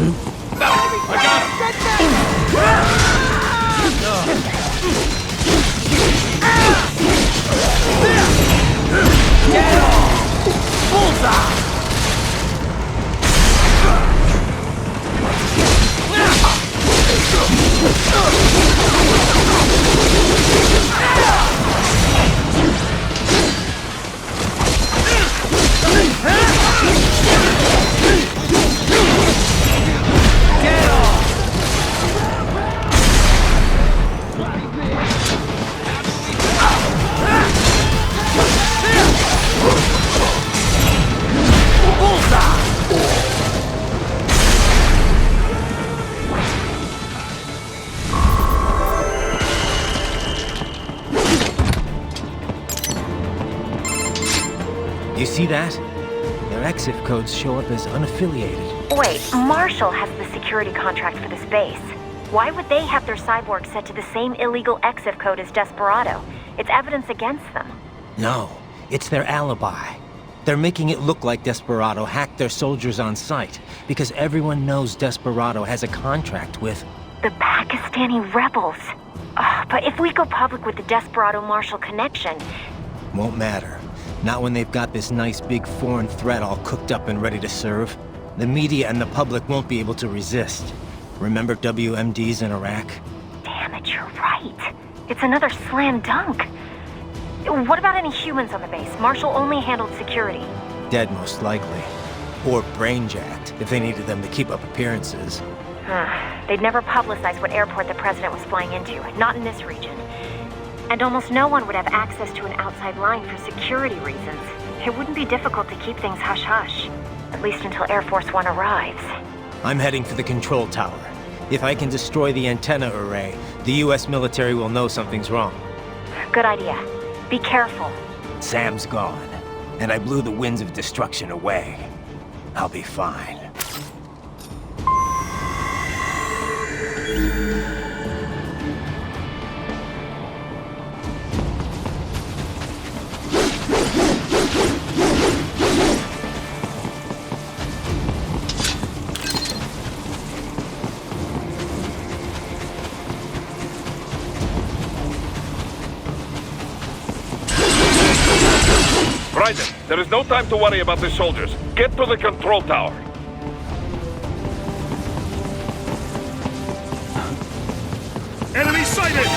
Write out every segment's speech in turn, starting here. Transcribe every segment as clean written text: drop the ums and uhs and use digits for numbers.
I got him! Get off! Bullseye! You see that? Their exif codes show up as unaffiliated. Wait, Marshall has the security contract for this base. Why would they have their cyborg set to the same illegal exif code as Desperado? It's evidence against them. No, it's their alibi. They're making it look like Desperado hacked their soldiers on sight, because everyone knows Desperado has a contract with... the Pakistani rebels. But if we go public with the Desperado-Marshall connection... Won't matter. Not when they've got this nice big foreign threat all cooked up and ready to serve. The media and the public won't be able to resist. Remember WMDs in Iraq? Damn it, you're right. It's another slam dunk. What about any humans on the base? Marshall only handled security. Dead, most likely. Or brain-jacked, if they needed them to keep up appearances. They'd never publicize what airport the president was flying into, not in this region. And almost no one would have access to an outside line for security reasons. It wouldn't be difficult to keep things hush-hush. At least until Air Force One arrives. I'm heading for the control tower. If I can destroy the antenna array, the US military will know something's wrong. Good idea. Be careful. Sam's gone, and I blew the winds of destruction away. I'll be fine. Raiden, there is no time to worry about the soldiers. Get to the control tower. Enemy sighted!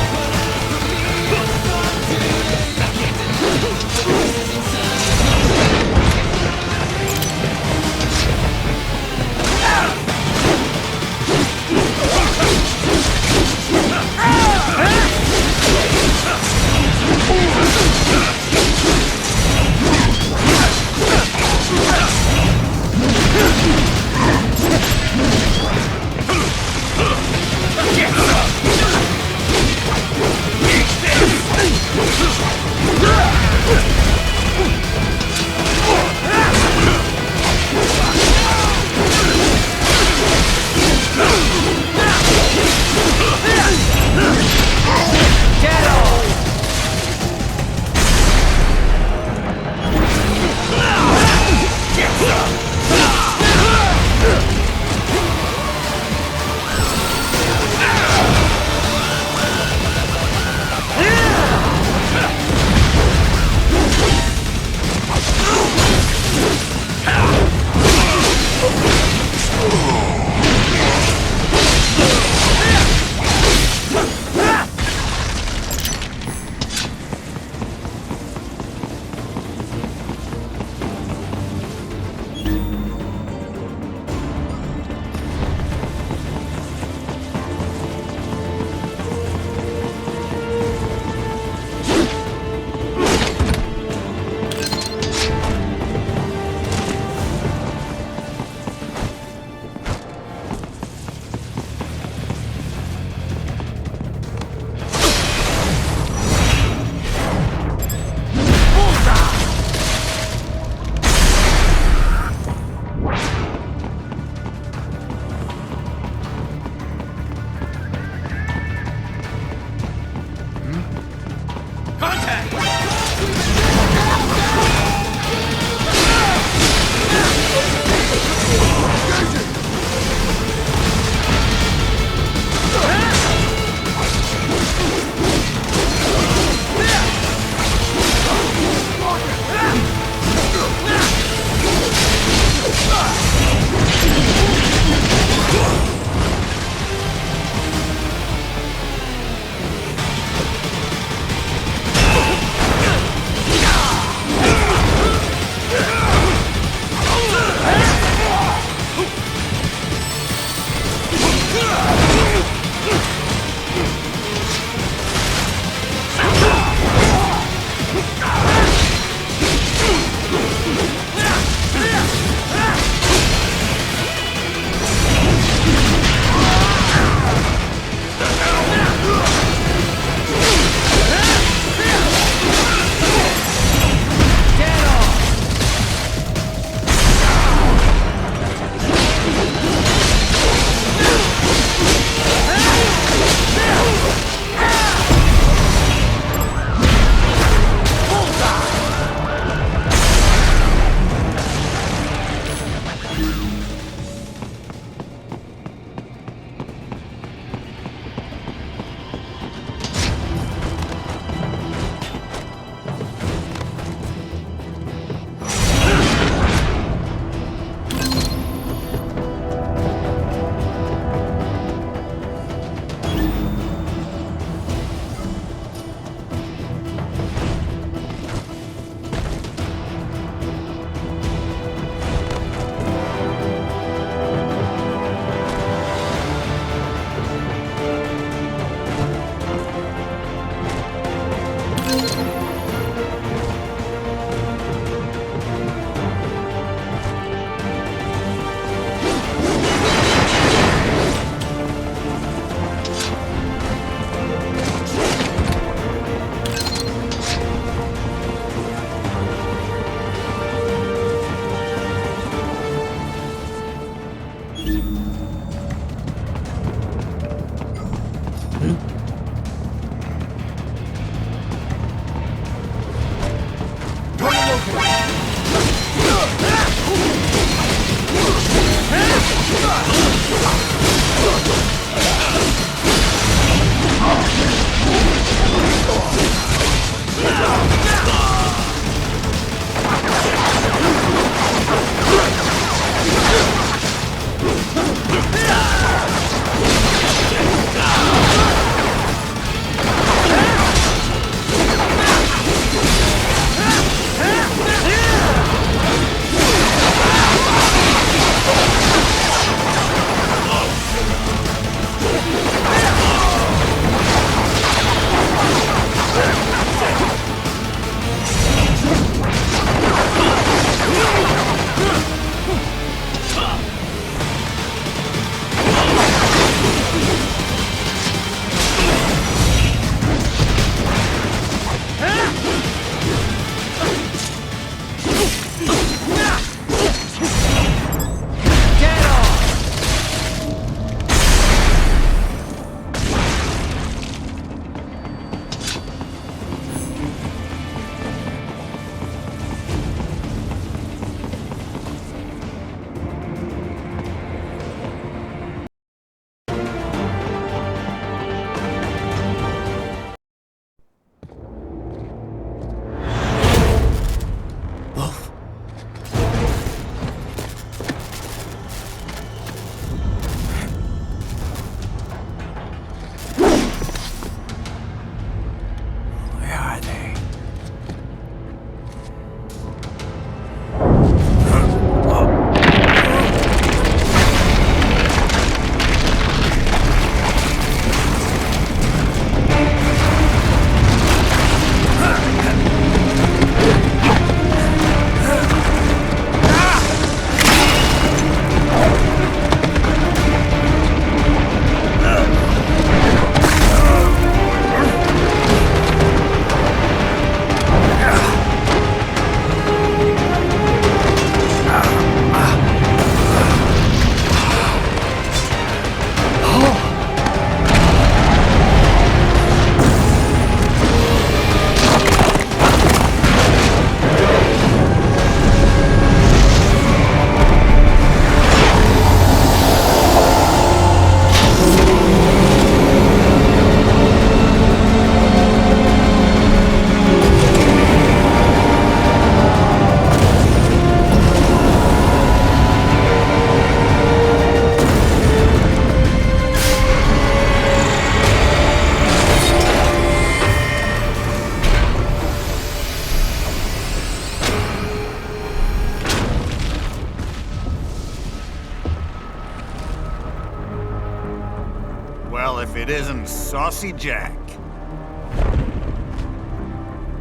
Well, if it isn't Saucy Jack.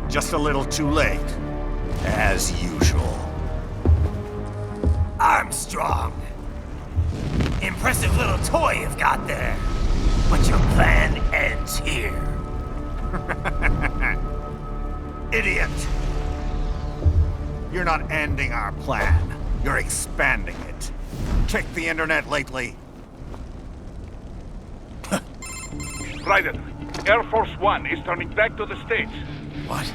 Just a little too late, as usual. Armstrong! Impressive little toy you've got there. But your plan ends here. Idiot! You're not ending our plan. You're expanding it. Check the internet lately. Raiden, Air Force One is turning back to the States. What?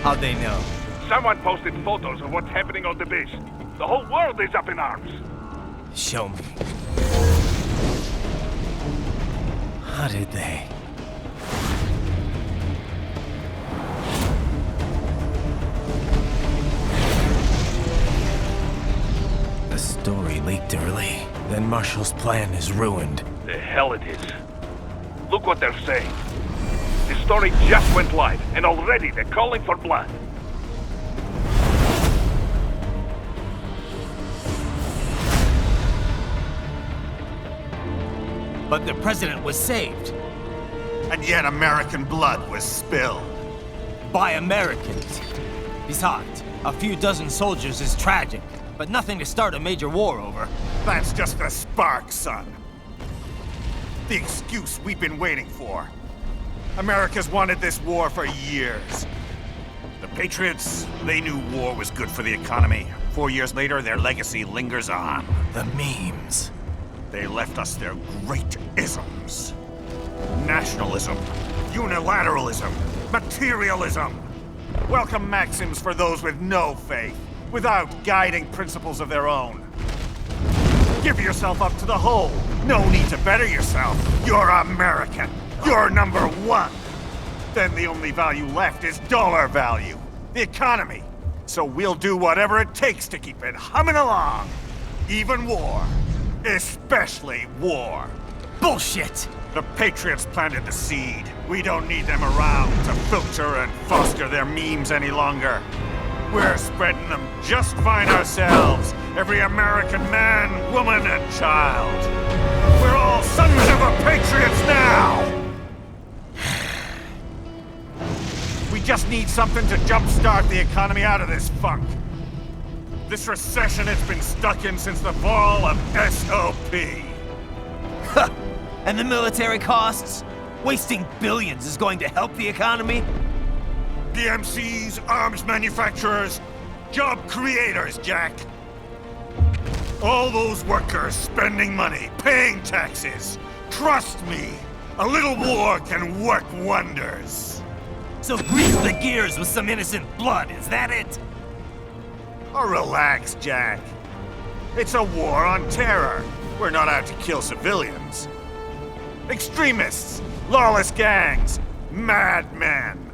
How'd they know? Someone posted photos of what's happening on the base. The whole world is up in arms. Show me. How did they? The story leaked early. Then Marshall's plan is ruined. The hell it is. Look what they're saying. The story just went live, and already they're calling for blood. But the president was saved. And yet American blood was spilled. By Americans. Besides, a few dozen soldiers is tragic, but nothing to start a major war over. That's just the spark, son. The excuse we've been waiting for. America's wanted this war for years. The Patriots, they knew war was good for the economy. 4 years later, their legacy lingers on. The memes. They left us their great isms. Nationalism, unilateralism, materialism. Welcome maxims for those with no faith, without guiding principles of their own. Give yourself up to the whole. No need to better yourself. You're American. You're number one. Then the only value left is dollar value. The economy. So we'll do whatever it takes to keep it humming along. Even war. Especially war. Bullshit! The Patriots planted the seed. We don't need them around to filter and foster their memes any longer. We're spreading them just fine ourselves. Every American man, woman, and child. We're all sons of the Patriots now! We just need something to jumpstart the economy out of this funk. This recession it's been stuck in since the fall of SOP. And the military costs? Wasting billions is going to help the economy? DMCs, arms manufacturers, job creators, Jack. All those workers spending money, paying taxes. Trust me, a little war can work wonders. So grease the gears with some innocent blood, is that it? Oh, relax, Jack. It's a war on terror. We're not out to kill civilians. Extremists, lawless gangs, madmen.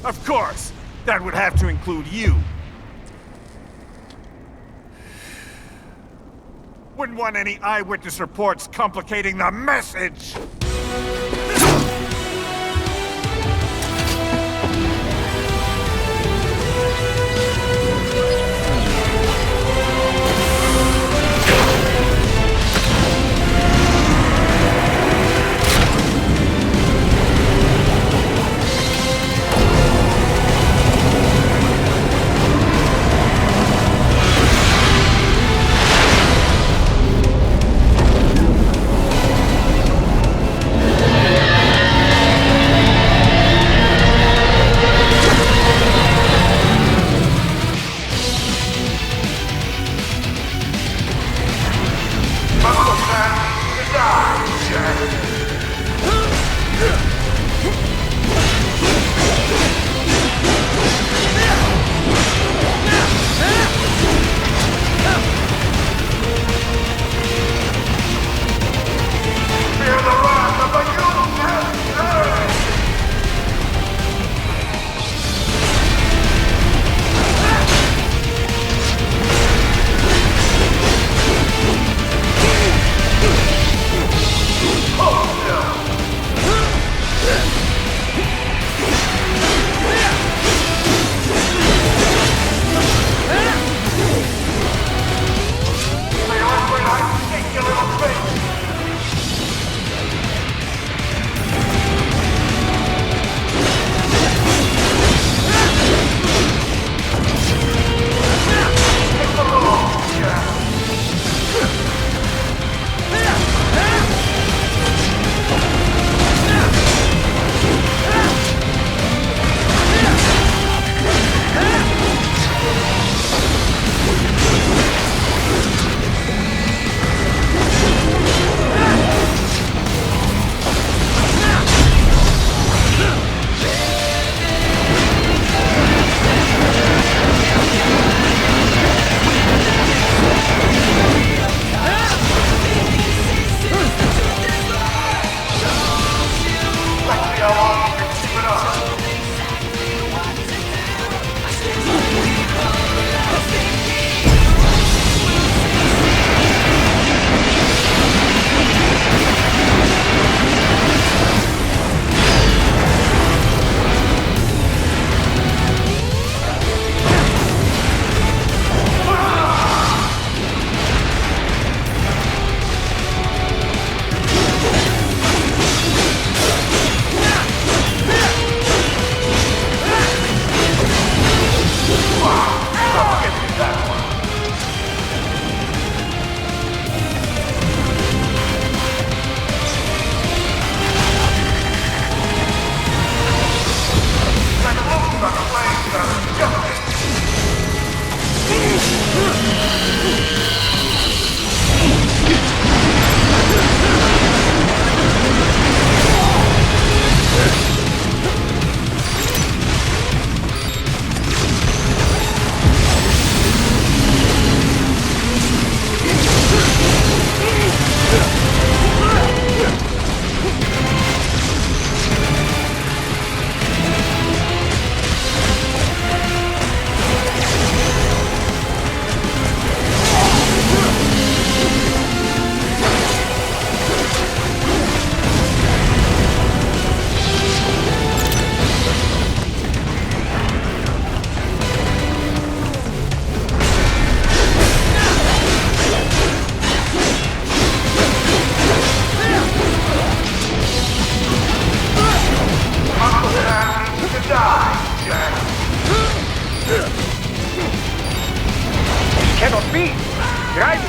Of course, that would have to include you. Wouldn't want any eyewitness reports complicating the message.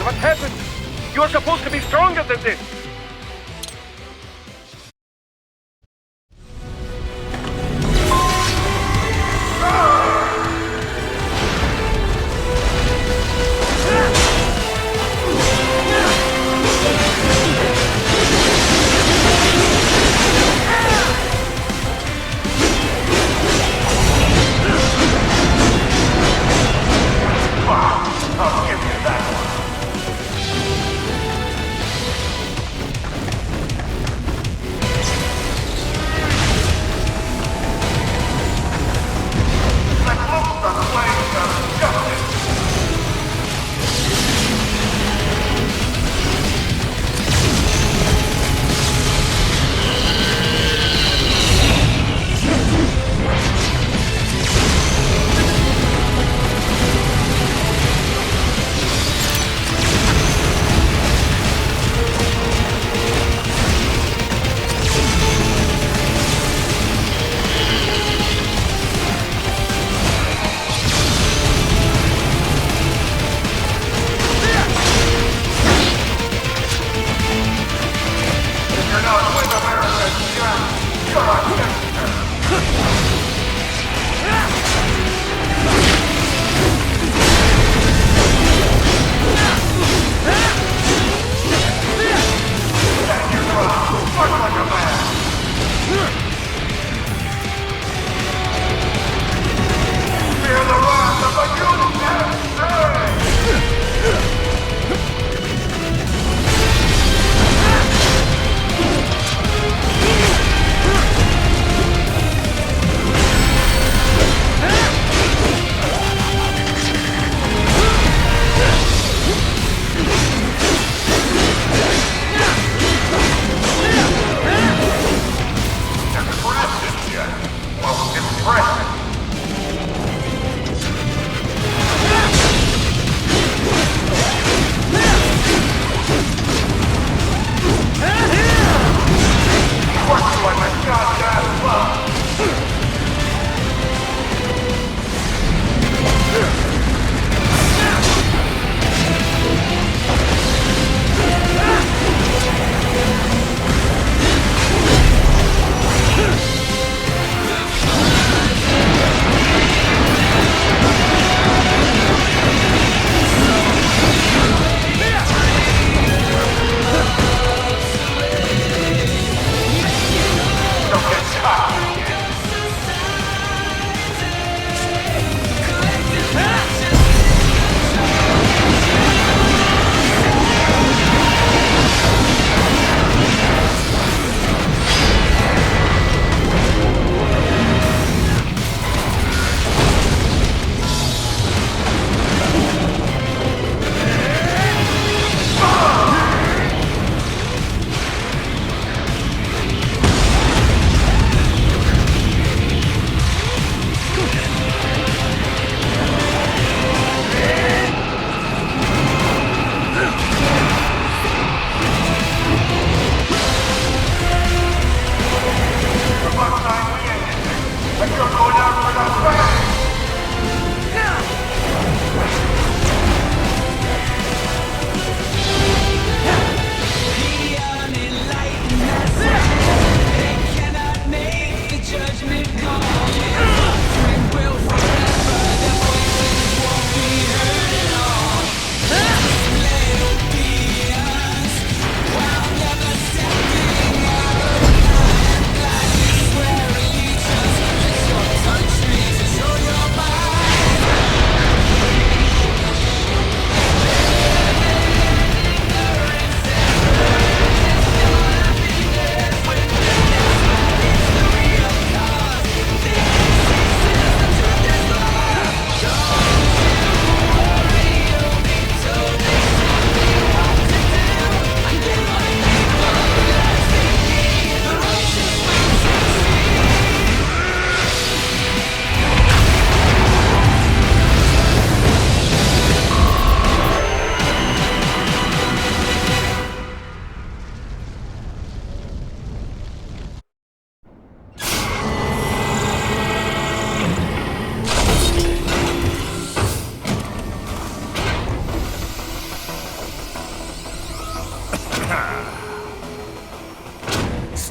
What happened? You're supposed to be stronger than this.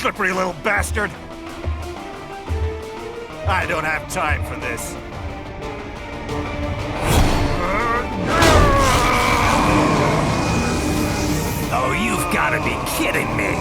slippery little bastard! I don't have time for this. Oh, you've gotta be kidding me!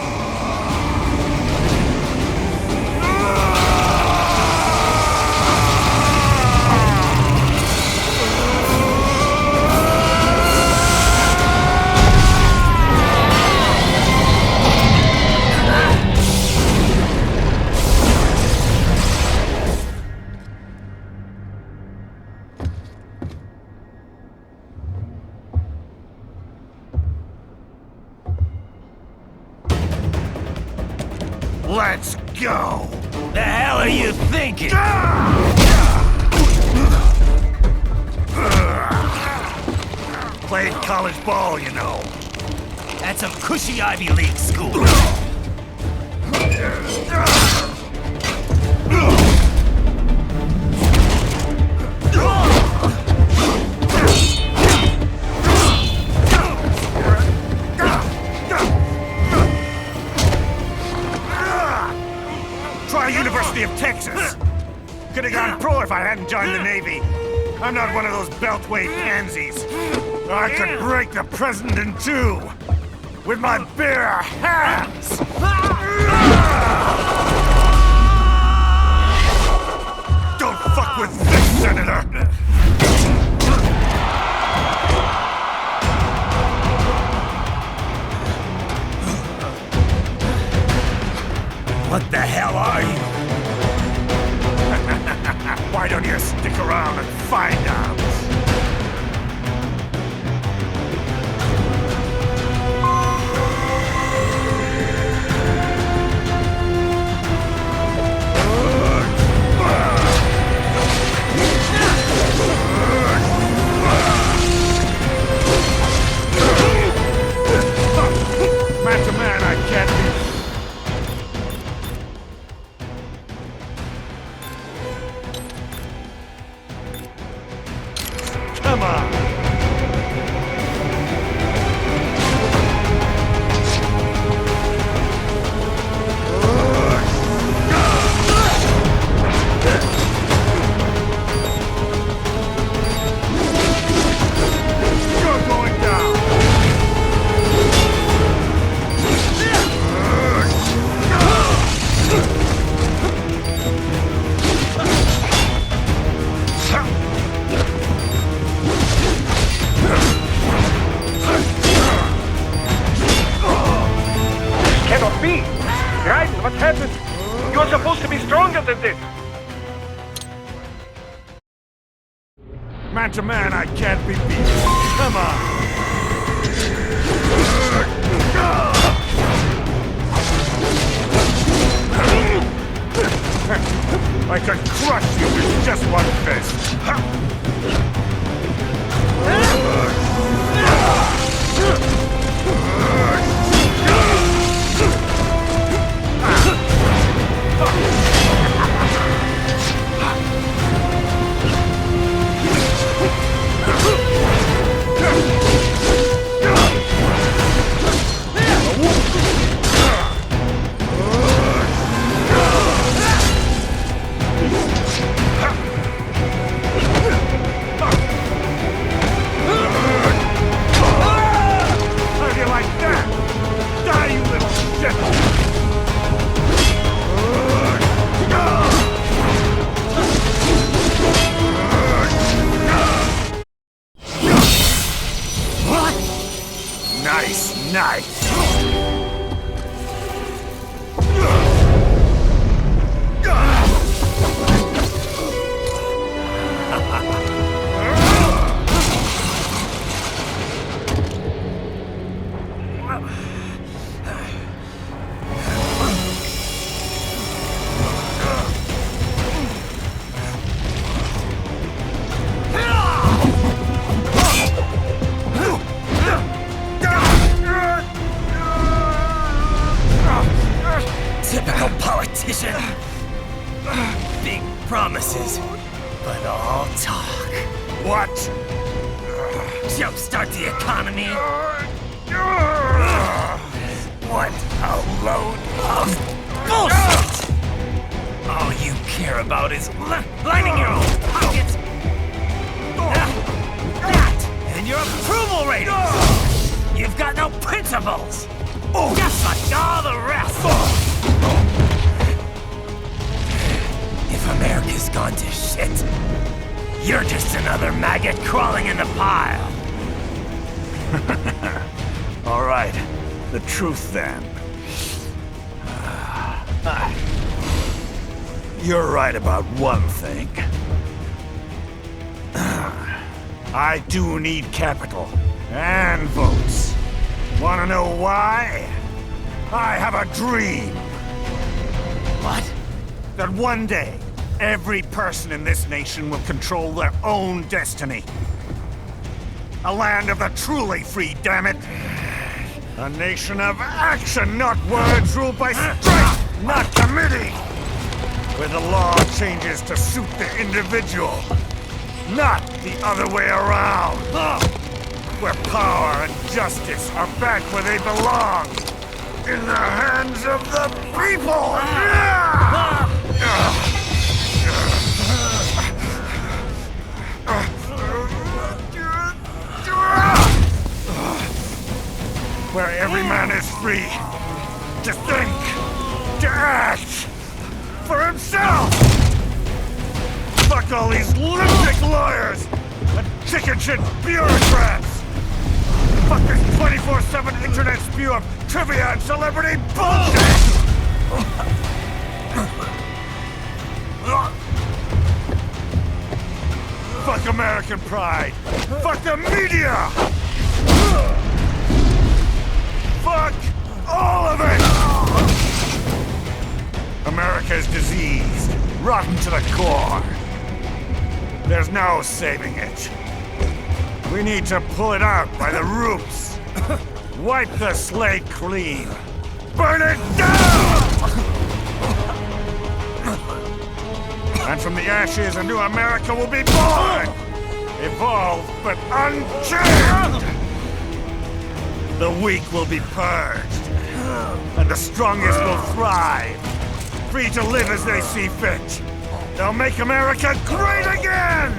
Let's go! The hell are you thinking? Played college ball, you know. At some cushy Ivy League school. Try University of Texas. Could have gone pro if I hadn't joined the Navy. I'm not one of those beltway pansies. I could break the president in two with my bare hands. Don't fuck with this, Senator. What the hell are you? Why don't you stick around and find out? Man to man, I can't be. Come on! You're going down! Cannot be! Raiden, what happened? You're supposed to be stronger than this! Man to man, I can't be beat. Come on! I could crush you with just one fist. How do you like that? Die, you little shit! Nice, nice! Typical politician. Big promises, but all talk. What? Jumpstart the economy. What a load of care about is lining your own pockets. That and your approval ratings. You've got no principles. Just like all the rest. If America's gone to shit, you're just another maggot crawling in the pile. All right, the truth then. You're right about one thing. I do need capital and votes. Wanna know why? I have a dream. What? That one day, every person in this nation will control their own destiny. A land of the truly free, damn it! A nation of action, not words, ruled by strength, not committee! Where the law changes to suit the individual, not the other way around! Where power and justice are back where they belong! In the hands of the people! Where every man is free to think, to act for himself! Fuck all these lunatic lawyers and chicken shit bureaucrats! Fuck this 24/7 internet spew of trivia and celebrity bullshit! Fuck American pride! Fuck the media! Fuck all of it! America's diseased, rotten to the core. There's no saving it. We need to pull it out by the roots. Wipe the slate clean. Burn it down! And from the ashes, a new America will be born! Evolved, but unchained! The weak will be purged, and the strongest will thrive, free to live as they see fit. They'll make America great again!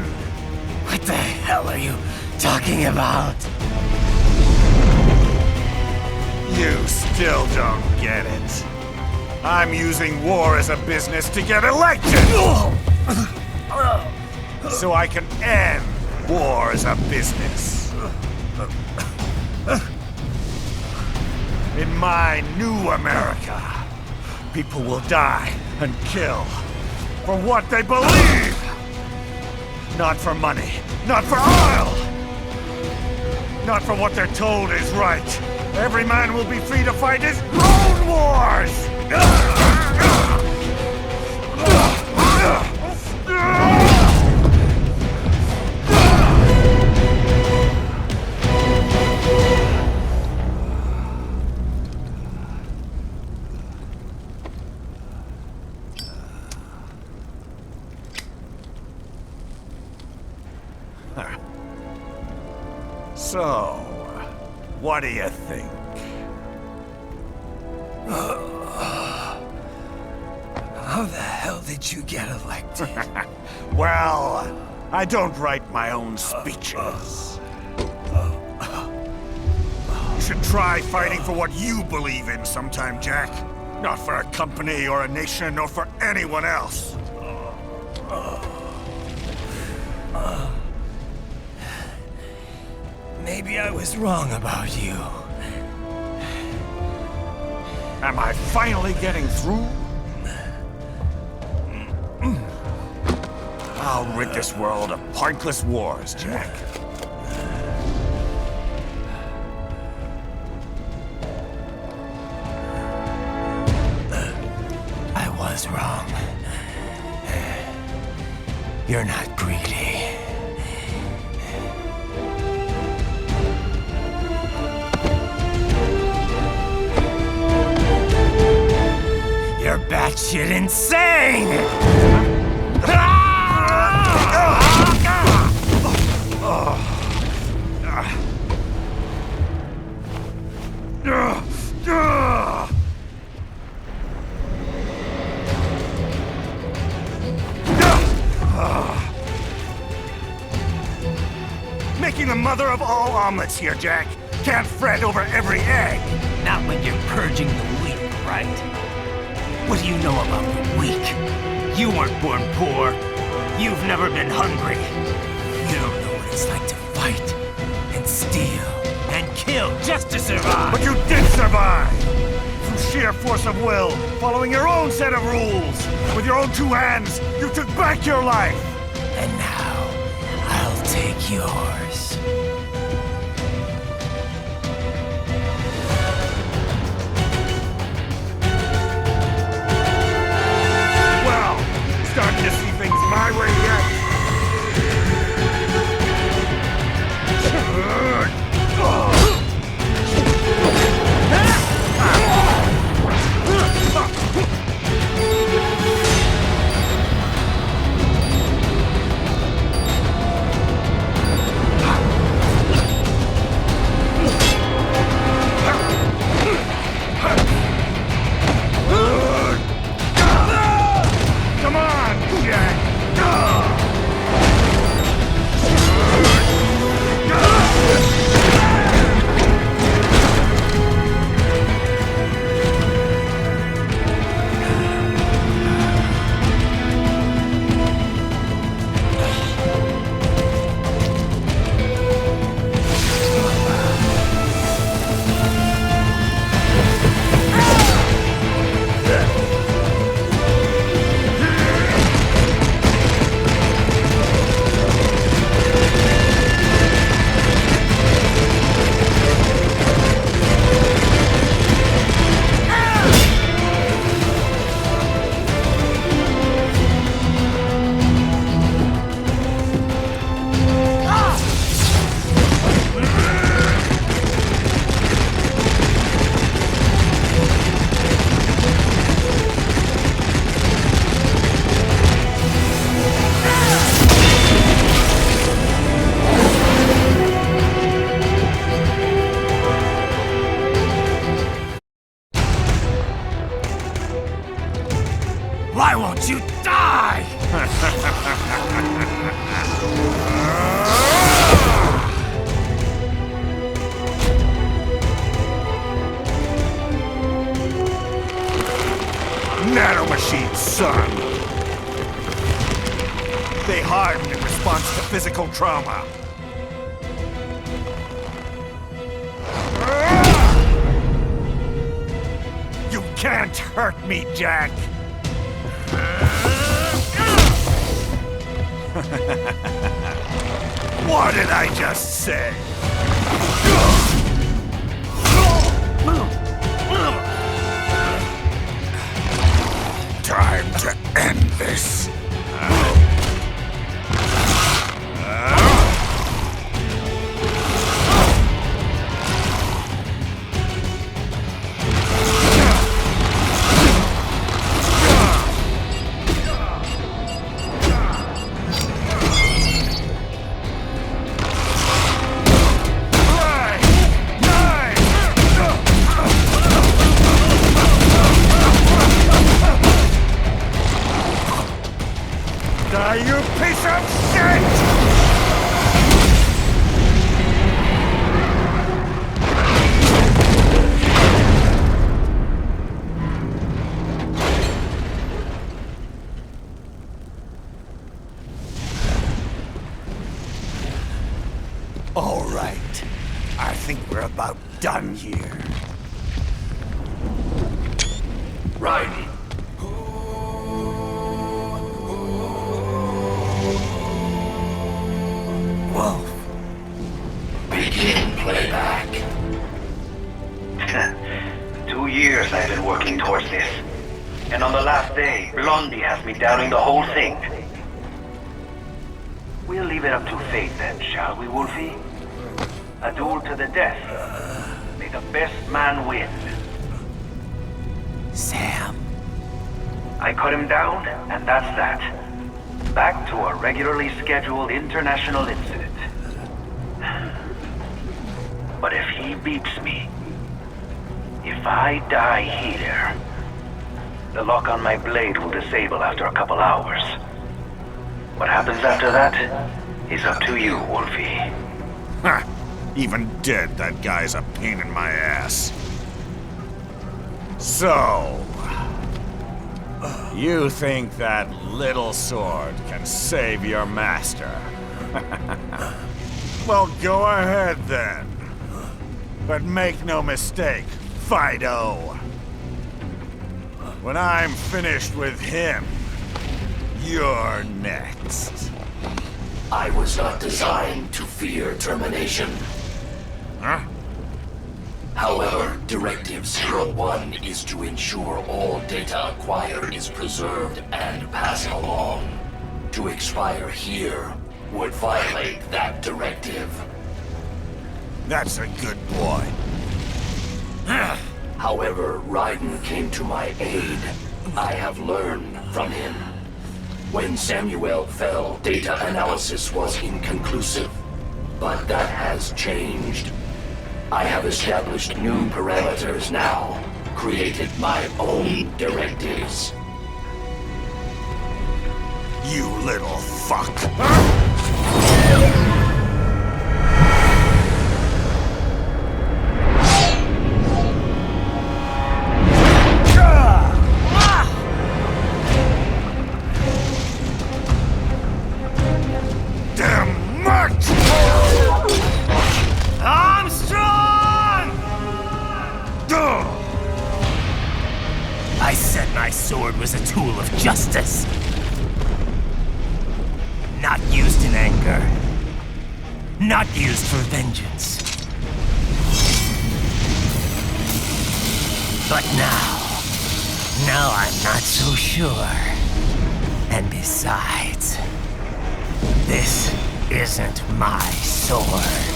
What the hell are you talking about? You still don't get it. I'm using war as a business to get elected! So I can end war as a business. In my new America, people will die and kill for what they believe! Not for money, not for oil! Not for what they're told is right. Every man will be free to fight his own wars! So, what do you think? How the hell did you get elected? Well, I don't write my own speeches. You should try fighting for what you believe in sometime, Jack. Not for a company or a nation or for anyone else. Maybe I was wrong about you. Am I finally getting through? I'll rid this world of pointless wars, Jack. I was wrong. You're not greedy. You're batshit insane! mother of all omelets here, Jack. Can't fret over every egg. Not when you're purging the weak, right? What do you know about the weak? You weren't born poor. You've never been hungry. You don't know what it's like to fight, and steal, and kill just to survive. But you did survive! Through sheer force of will, following your own set of rules. With your own two hands, you took back your life. And now, I'll take yours. Well, starting to see things my way yet. Come on, Jack! Why won't you die? Nanomachines, son! They harden in response to physical trauma. You can't hurt me, Jack! What did I just say? Time to end this. Die, you piece of shit! All right. I think we're about done here. Raiden. Wolf. Begin playback. 2 years I've been working towards this. And on the last day, Blondie has me doubting the whole thing. We'll leave it up to fate then, shall we, Wolfie? A duel to the death. May the best man win. Sam. I cut him down, and that's that. Back to a regularly scheduled international incident. But if he beats me, if I die here, the lock on my blade will disable after a couple hours. What happens after that is up to you, Wolfie. Ha! Even dead, that guy's a pain in my ass. So... you think that little sword can save your master? Well, go ahead then. But make no mistake, Fido. When I'm finished with him, you're next. I was not designed to fear termination. Huh? However, Directive 01 is to ensure all data acquired is preserved and passed along. To expire here would violate that directive. That's a good boy. However, Raiden came to my aid. I have learned from him. When Samuel fell, data analysis was inconclusive. But that has changed. I have established new parameters now, created my own directives. You little fuck. Damn much! Armstrong! I said my sword was a tool of justice. Not used in anger. Not used for vengeance. But now I'm not so sure. And besides, this isn't my sword.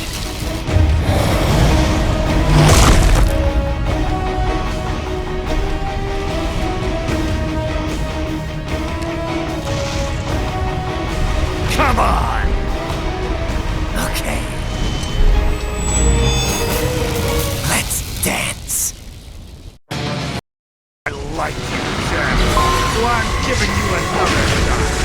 Come on! Okay. Let's dance. I like you, Jack. So I'm giving you another shot.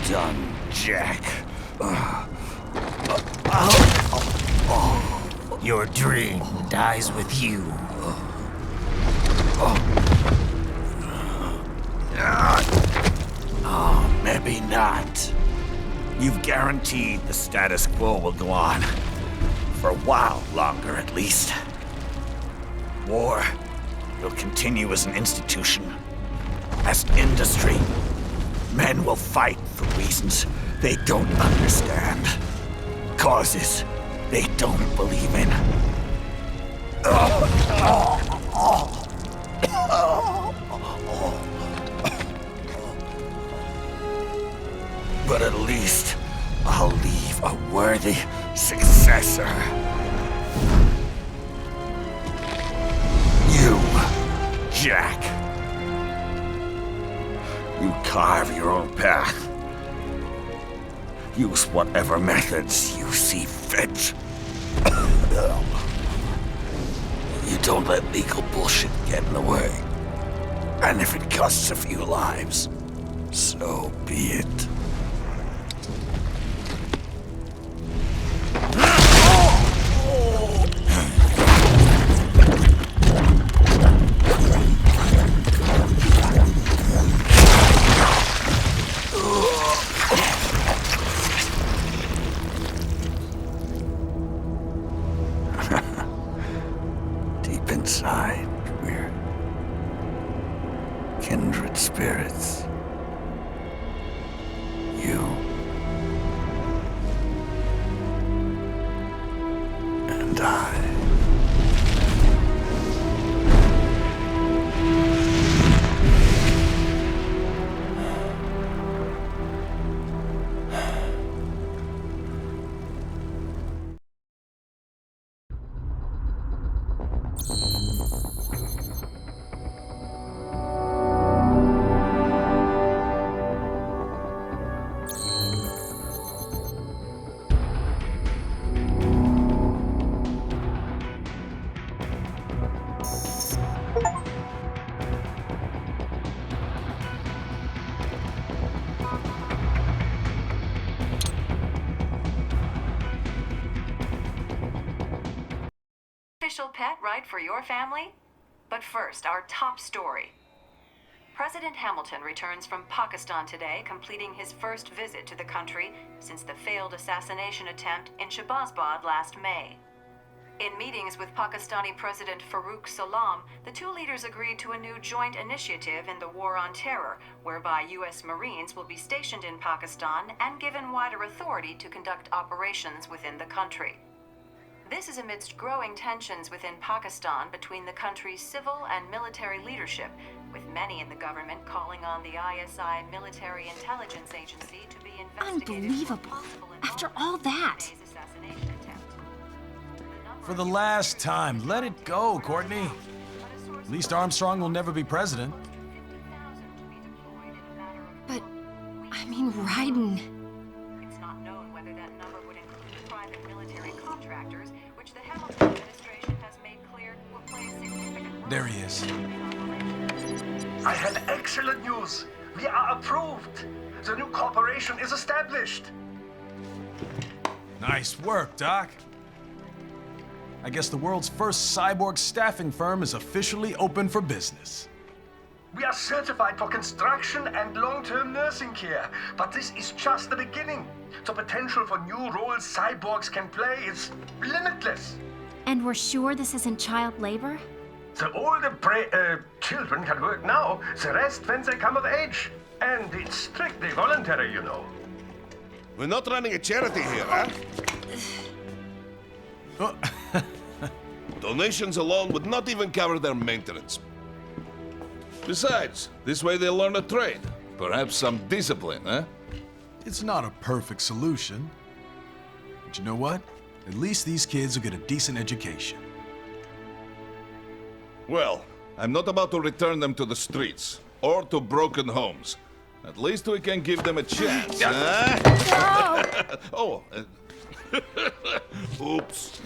done, Jack. Your dream dies with you. Oh, maybe not. You've guaranteed the status quo will go on. For a while longer, at least. War will continue as an institution, as an industry. Men will fight for reasons they don't understand. Causes they don't believe in. But at least I'll leave a worthy successor. You, Jack. You carve your own path. Use whatever methods you see fit. You don't let legal bullshit get in the way. And if it costs a few lives, so be it. Deep inside, we're kindred spirits. You and I. Official pet right for your family? But first, our top story. President Hamilton returns from Pakistan today, completing his first visit to the country since the failed assassination attempt in Shahbazbad last May. In meetings with Pakistani President Farooq Salam, the two leaders agreed to a new joint initiative in the war on terror, whereby U.S. Marines will be stationed in Pakistan and given wider authority to conduct operations within the country. This is amidst growing tensions within Pakistan between the country's civil and military leadership, with many in the government calling on the ISI military intelligence agency to be investigated. Unbelievable. After all that. For the last time, let it go, Courtney. At least Armstrong will never be president. But, I mean, Raiden. It's not known whether that number would include private military contractors, which the Hamilton administration has made clear will play a significant role. There he is. I have excellent news. We are approved. The new corporation is established. Nice work, Doc. I guess the world's first cyborg staffing firm is officially open for business. We are certified for construction and long-term nursing care, but this is just the beginning. The potential for new roles cyborgs can play is limitless. And we're sure this isn't child labor? The older children can work now, the rest when they come of age. And it's strictly voluntary, you know. We're not running a charity here, huh? Donations alone would not even cover their maintenance. Besides, this way they'll learn a trade. Perhaps some discipline, huh? It's not a perfect solution. But you know what? At least these kids will get a decent education. Well, I'm not about to return them to the streets or to broken homes. At least we can give them a chance, huh? Oh, oops.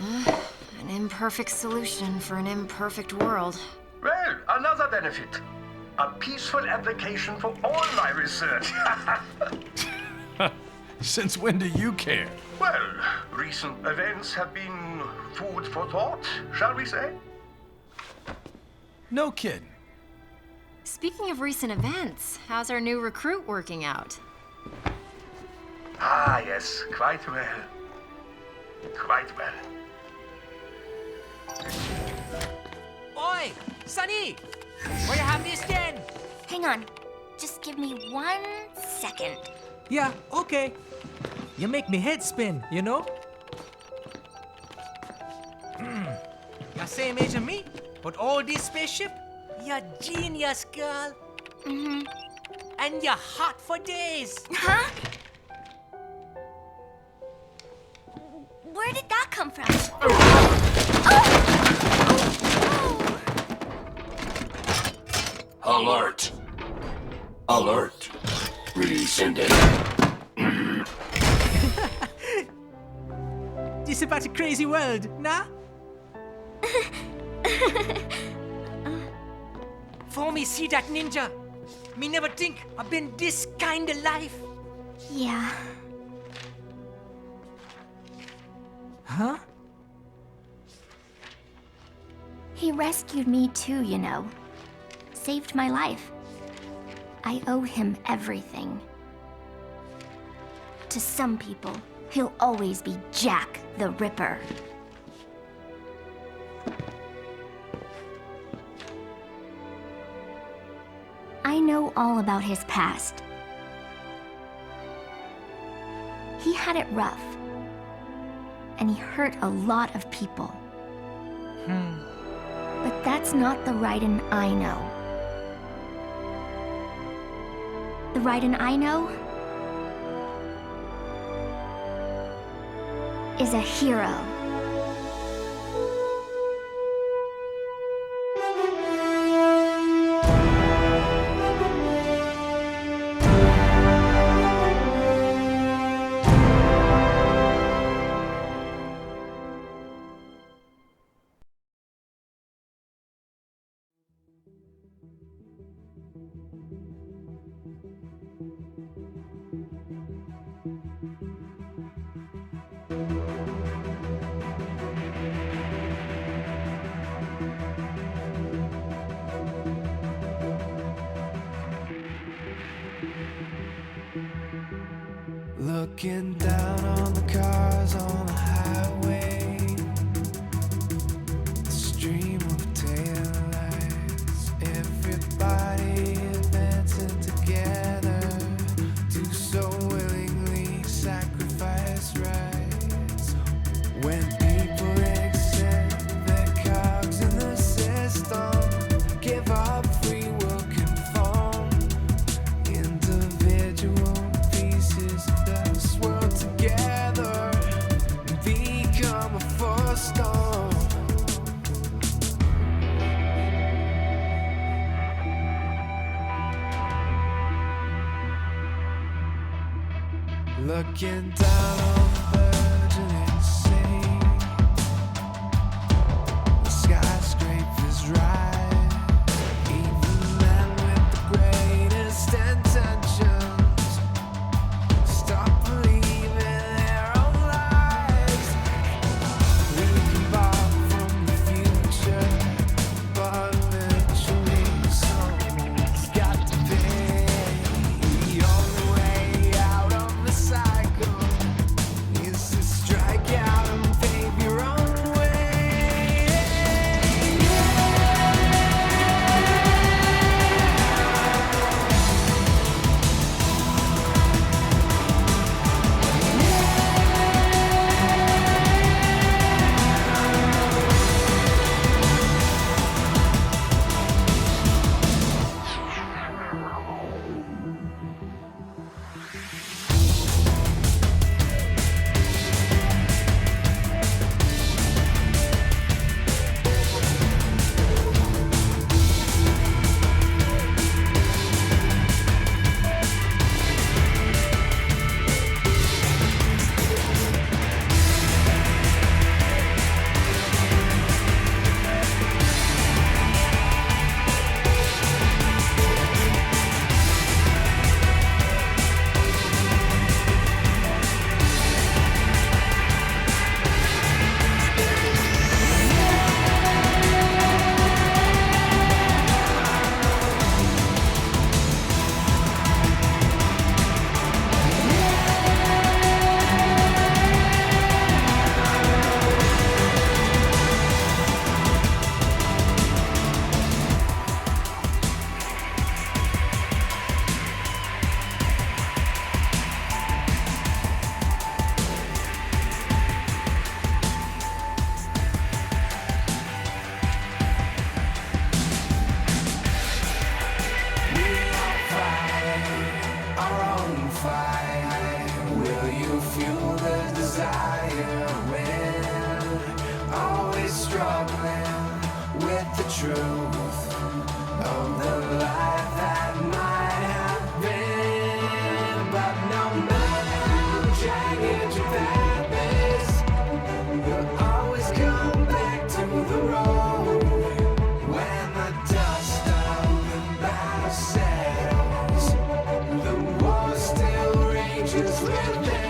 An imperfect solution for an imperfect world. Well, another benefit. A peaceful application for all my research. Since when do you care? Well, recent events have been food for thought, shall we say? No kidding. Speaking of recent events, how's our new recruit working out? Ah, yes, quite well. Quite well. Oi, Sonny! Where you have this then? Hang on. Just give me 1 second. Yeah, okay. You make me head spin, you know? You're same age as me, but all this spaceship, you're genius, girl. Mm-hmm. And you're hot for days. Huh? Where did that come from? Alert! Alert! Rescinding. This is about a crazy world, nah? For me see that ninja, me never think I've been this kind of life. Yeah. Huh? He rescued me too, you know. Saved my life. I owe him everything. To some people, he'll always be Jack the Ripper. I know all about his past. He had it rough. And he hurt a lot of people. But that's not the Raiden I know. The Raiden I know is a hero. Looking down on the cars on the highway, the stream of taillights, everybody advancing together, do so willingly sacrifice rights. When people accept their cogs in the system, give up free will conform, individual pieces of this world together and become a force storm. Looking down on the burgeoning city, the skyscrapers rise, even men with the greatest intentions stop believing their own lies. We can borrow from the future, but eventually someone's got to pay. The only way out of the cycle is to strike out and pave your own way. fight? Will you fuel the desire when always struggling with the truth of the life that might have been? But no matter how jagged your path is, you'll always come back to the road when the dust of the battle settles. The war still rages within.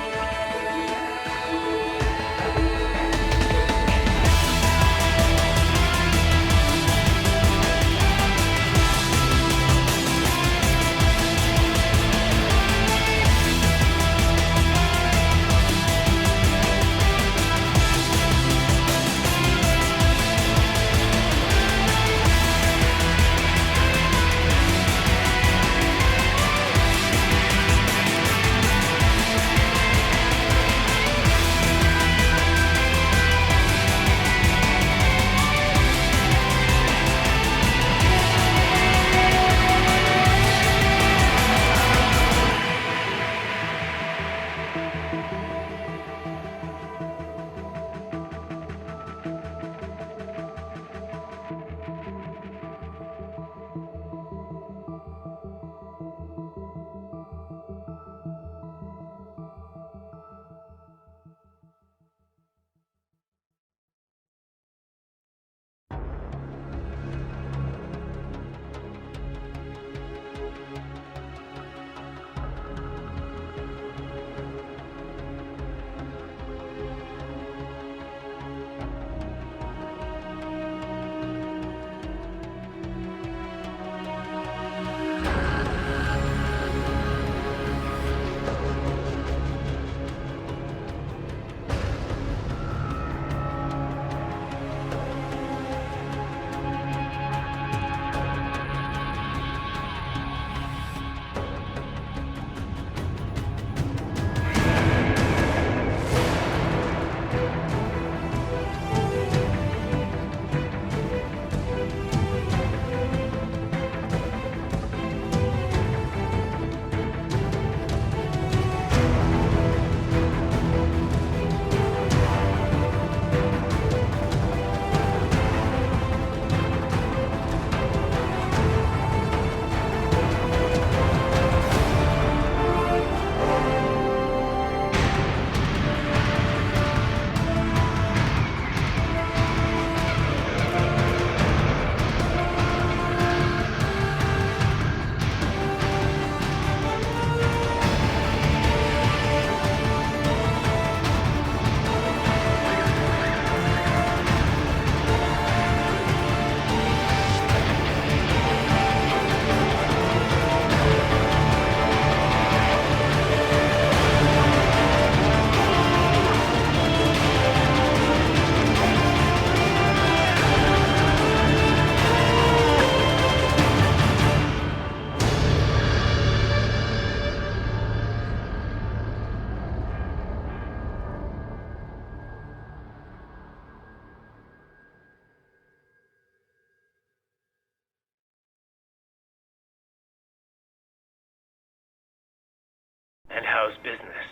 And how's business?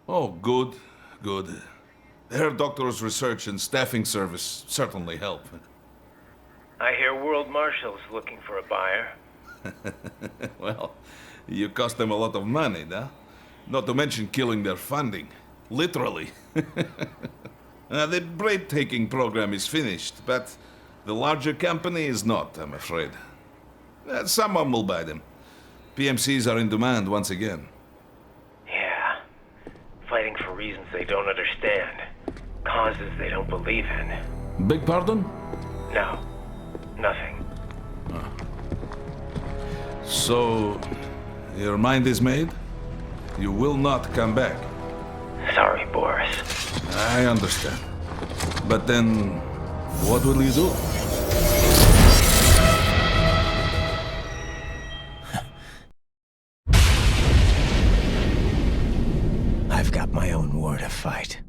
Oh, good, good. Their doctor's research and staffing service certainly help. I hear World Marshal's looking for a buyer. Well, you cost them a lot of money, no? Not to mention killing their funding. Literally. The break-taking program is finished, but the larger company is not, I'm afraid. Someone will buy them. PMCs are in demand once again. Yeah. Fighting for reasons they don't understand. Causes they don't believe in. Beg pardon? No. Nothing. So, your mind is made? You will not come back? Sorry, Boris. I understand. But then, what will you do? I've got my own war to fight.